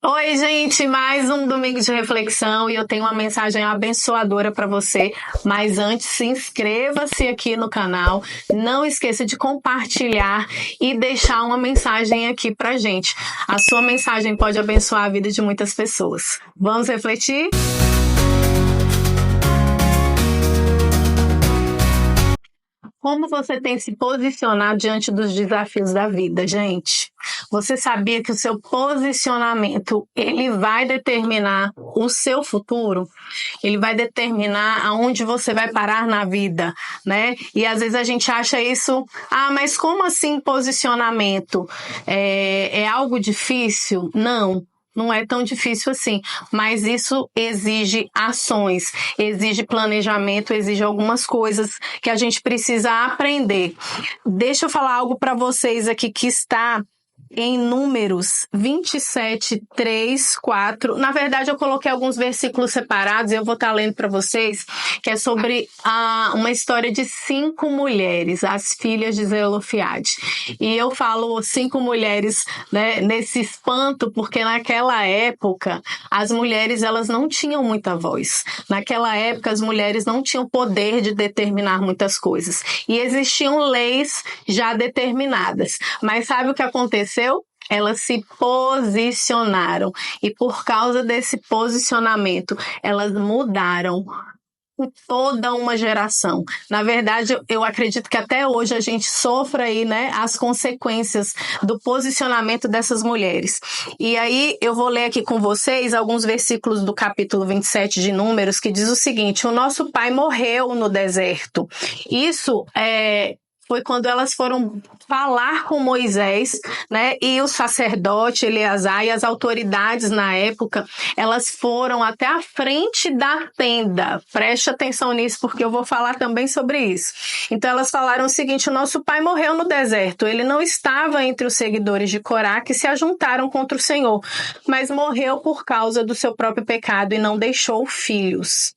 Oi, gente, mais um domingo de reflexão e eu tenho uma mensagem abençoadora para você. Mas antes, se inscreva-se aqui no canal, não esqueça de compartilhar e deixar uma mensagem aqui pra gente. A sua mensagem pode abençoar a vida de muitas pessoas. Vamos refletir? Como você tem se posicionado diante dos desafios da vida, gente? Você sabia que o seu posicionamento, ele vai determinar o seu futuro? Ele vai determinar aonde você vai parar na vida, né? E às vezes a gente acha isso, mas como assim posicionamento? É algo difícil? Não é tão difícil assim, mas isso exige ações, exige planejamento, exige algumas coisas que a gente precisa aprender. Deixa eu falar algo para vocês aqui que está em Números 27, 3, 4. Na verdade, eu coloquei alguns versículos separados e eu vou estar lendo para vocês, que é sobre uma história de 5 mulheres, as filhas de Zelofiade. E eu falo 5 mulheres, né, nesse espanto, porque naquela época as mulheres elas não tinham muita voz. Naquela época as mulheres não tinham poder de determinar muitas coisas. E existiam leis já determinadas. Mas sabe o que aconteceu? Elas se posicionaram e por causa desse posicionamento elas mudaram toda uma geração. Na verdade, eu acredito que até hoje a gente sofre aí, né, as consequências do posicionamento dessas mulheres. E aí eu vou ler aqui com vocês alguns versículos do capítulo 27 de Números que diz o seguinte: o nosso pai morreu no deserto. Isso foi quando elas foram falar com Moisés, né? E o sacerdote Eleazar e as autoridades na época, elas foram até a frente da tenda. Preste atenção nisso, porque eu vou falar também sobre isso. Então elas falaram o seguinte: o nosso pai morreu no deserto. Ele não estava entre os seguidores de Corá que se ajuntaram contra o Senhor, mas morreu por causa do seu próprio pecado e não deixou filhos.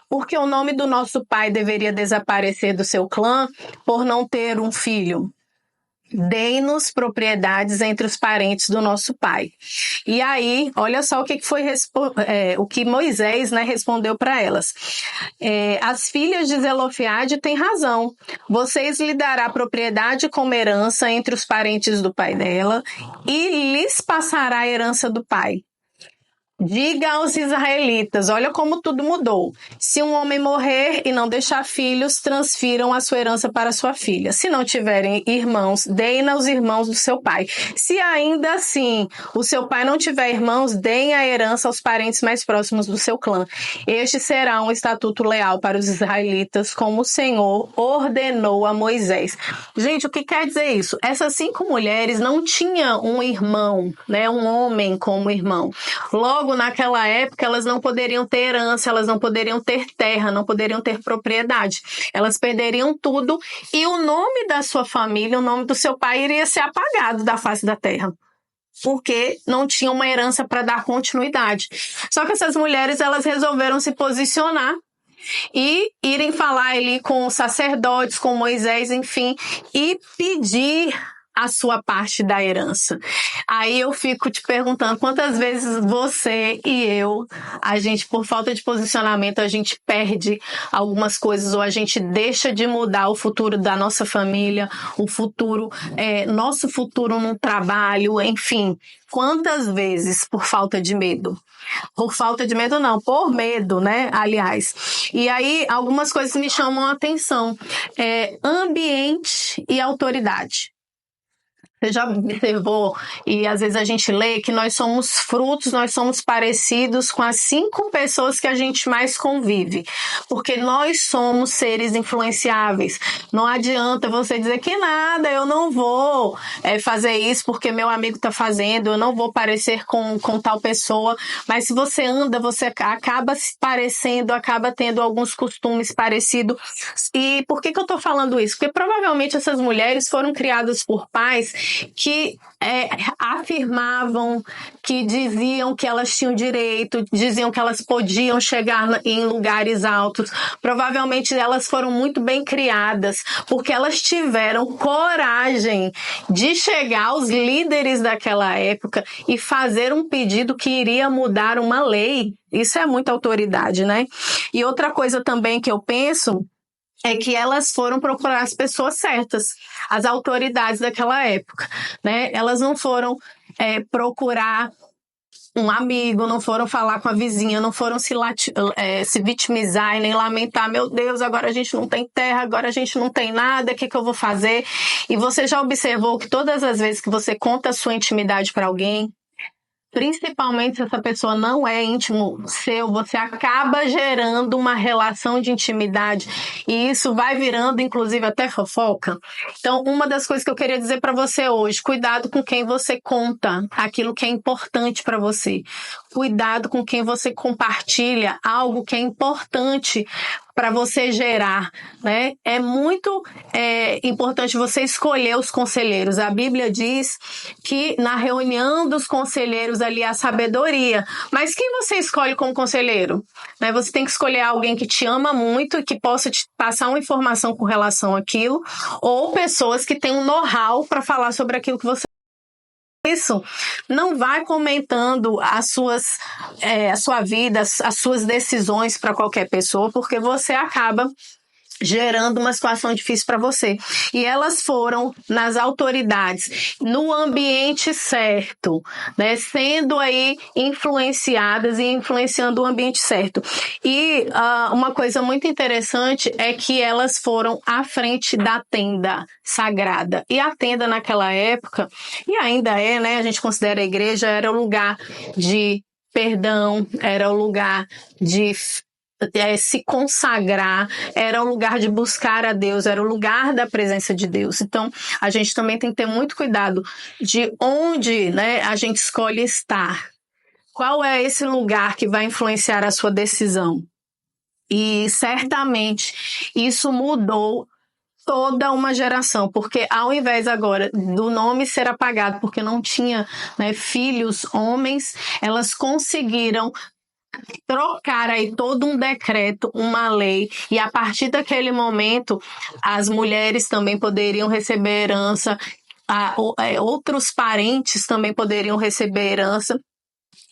Porque o nome do nosso pai deveria desaparecer do seu clã por não ter um filho. Dei-nos propriedades entre os parentes do nosso pai. E aí, olha só o que foi o que Moisés, né, respondeu para elas. As filhas de Zelofiade têm razão. Vocês lhe dará propriedade como herança entre os parentes do pai dela e lhes passará a herança do pai. Diga aos israelitas, olha como tudo mudou. Se um homem morrer e não deixar filhos, transfiram a sua herança para sua filha. Se não tiverem irmãos, deem aos irmãos do seu pai. Se ainda assim o seu pai não tiver irmãos, deem a herança aos parentes mais próximos do seu clã. Este será um estatuto leal para os israelitas, como o Senhor ordenou a Moisés. Gente, o que quer dizer isso? Essas 5 mulheres não tinham um irmão, né, um homem como irmão. Logo, naquela época, elas não poderiam ter herança, elas não poderiam ter terra, não poderiam ter propriedade. Elas perderiam tudo e o nome da sua família, o nome do seu pai iria ser apagado da face da terra, porque não tinha uma herança para dar continuidade. Só que essas mulheres, elas resolveram se posicionar e irem falar ali com os sacerdotes, com Moisés, enfim, e pedir a sua parte da herança. Aí eu fico te perguntando, quantas vezes você e eu, a gente, por falta de posicionamento, a gente perde algumas coisas ou a gente deixa de mudar o futuro da nossa família, o futuro, nosso futuro no trabalho, enfim. Quantas vezes por falta de medo? Por falta de medo não, por medo, né? Aliás. E aí, algumas coisas me chamam a atenção. Ambiente e autoridade. Você já observou, e às vezes a gente lê, que nós somos frutos, nós somos parecidos com as 5 pessoas que a gente mais convive. Porque nós somos seres influenciáveis. Não adianta você dizer que nada, eu não vou fazer isso porque meu amigo está fazendo, eu não vou parecer com tal pessoa. Mas se você anda, você acaba se parecendo, acaba tendo alguns costumes parecidos. E por que eu estou falando isso? Porque provavelmente essas mulheres foram criadas por pais que afirmavam, que diziam que elas tinham direito, diziam que elas podiam chegar em lugares altos. Provavelmente elas foram muito bem criadas, porque elas tiveram coragem de chegar aos líderes daquela época e fazer um pedido que iria mudar uma lei. Isso é muita autoridade, né? E outra coisa também que eu penso é que elas foram procurar as pessoas certas, as autoridades daquela época, né? Elas não foram procurar um amigo, não foram falar com a vizinha, não foram se vitimizar e nem lamentar, meu Deus, agora a gente não tem terra, agora a gente não tem nada, o que eu vou fazer? E você já observou que todas as vezes que você conta a sua intimidade para alguém, principalmente se essa pessoa não é íntimo seu, você acaba gerando uma relação de intimidade e isso vai virando, inclusive, até fofoca. Então, uma das coisas que eu queria dizer para você hoje, cuidado com quem você conta aquilo que é importante para você. Cuidado com quem você compartilha algo que é importante para você gerar, né? É muito importante você escolher os conselheiros. A Bíblia diz que na reunião dos conselheiros ali há sabedoria. Mas quem você escolhe como conselheiro? Né? Você tem que escolher alguém que te ama muito e que possa te passar uma informação com relação àquilo, ou pessoas que têm um know-how para falar sobre aquilo que você isso, não vai comentando a sua vida, as suas decisões para qualquer pessoa, porque você acaba gerando uma situação difícil para você. E elas foram nas autoridades, no ambiente certo, né? Sendo aí influenciadas e influenciando o ambiente certo. E uma coisa muito interessante é que elas foram à frente da tenda sagrada. E a tenda naquela época, e ainda é, né? A gente considera a igreja, era o lugar de perdão, era o lugar de se consagrar, era o lugar de buscar a Deus, era o lugar da presença de Deus. Então, a gente também tem que ter muito cuidado de onde, né, a gente escolhe estar. Qual é esse lugar que vai influenciar a sua decisão? E certamente isso mudou toda uma geração, porque ao invés agora do nome ser apagado, porque não tinha, né, filhos homens, elas conseguiram trocar aí todo um decreto, uma lei, e a partir daquele momento as mulheres também poderiam receber herança, outros parentes também poderiam receber herança.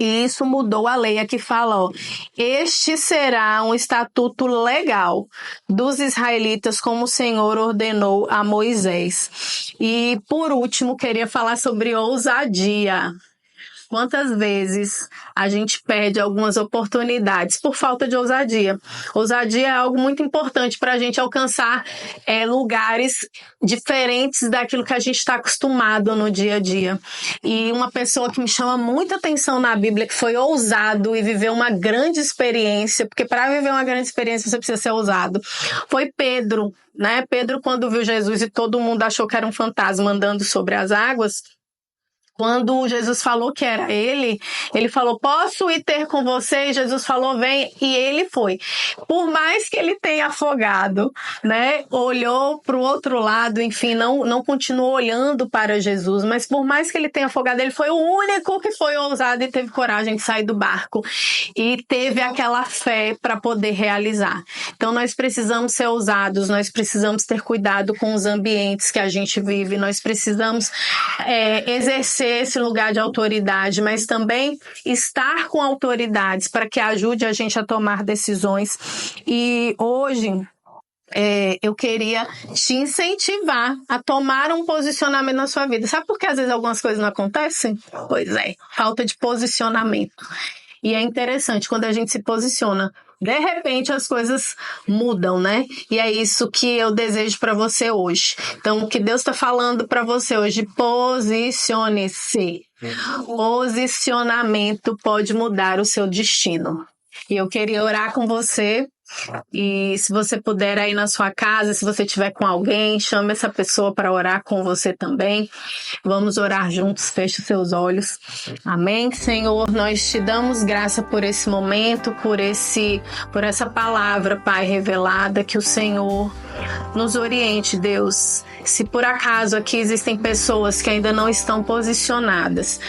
E isso mudou a lei, aqui fala, este será um estatuto legal dos israelitas, como o Senhor ordenou a Moisés. E por último, queria falar sobre ousadia. Quantas vezes a gente perde algumas oportunidades por falta de ousadia? Ousadia é algo muito importante para a gente alcançar lugares diferentes daquilo que a gente está acostumado no dia a dia. E uma pessoa que me chama muita atenção na Bíblia, que foi ousado e viveu uma grande experiência, porque para viver uma grande experiência você precisa ser ousado, foi Pedro, né? Pedro, quando viu Jesus e todo mundo achou que era um fantasma andando sobre as águas, quando Jesus falou que era ele falou, posso ir ter com você? E Jesus falou, vem, e ele foi. Por mais que ele tenha afogado, né, olhou para o outro lado, enfim, não continuou olhando para Jesus, mas por mais que ele tenha afogado, ele foi o único que foi ousado e teve coragem de sair do barco e teve aquela fé para poder realizar. Então nós precisamos ser ousados, nós precisamos ter cuidado com os ambientes que a gente vive, nós precisamos exercer esse lugar de autoridade, mas também estar com autoridades para que ajude a gente a tomar decisões. E hoje eu queria te incentivar a tomar um posicionamento na sua vida. Sabe por que às vezes algumas coisas não acontecem? Pois é, falta de posicionamento. E é interessante, quando a gente se posiciona, de repente as coisas mudam, né? E é isso que eu desejo para você hoje. Então, o que Deus está falando para você hoje, posicione-se. Posicionamento pode mudar o seu destino. E eu queria orar com você. E se você puder aí na sua casa, se você estiver com alguém, chame essa pessoa para orar com você também. Vamos orar juntos, feche os seus olhos. Amém, Senhor, nós te damos graça por esse momento, por essa palavra, Pai, revelada, que o Senhor nos oriente, Deus. Se por acaso aqui existem pessoas que ainda não estão posicionadas,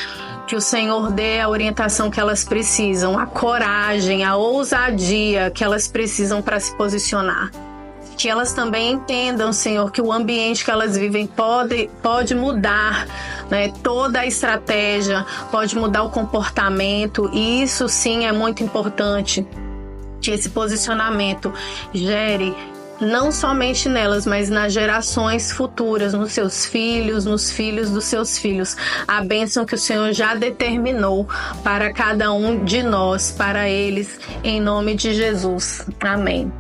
que o Senhor dê a orientação que elas precisam, a coragem, a ousadia que elas precisam para se posicionar. Que elas também entendam, Senhor, que o ambiente que elas vivem pode mudar, né? Toda a estratégia, pode mudar o comportamento, e isso sim é muito importante, que esse posicionamento gere não somente nelas, mas nas gerações futuras, nos seus filhos, nos filhos dos seus filhos, a bênção que o Senhor já determinou para cada um de nós, para eles, em nome de Jesus. Amém.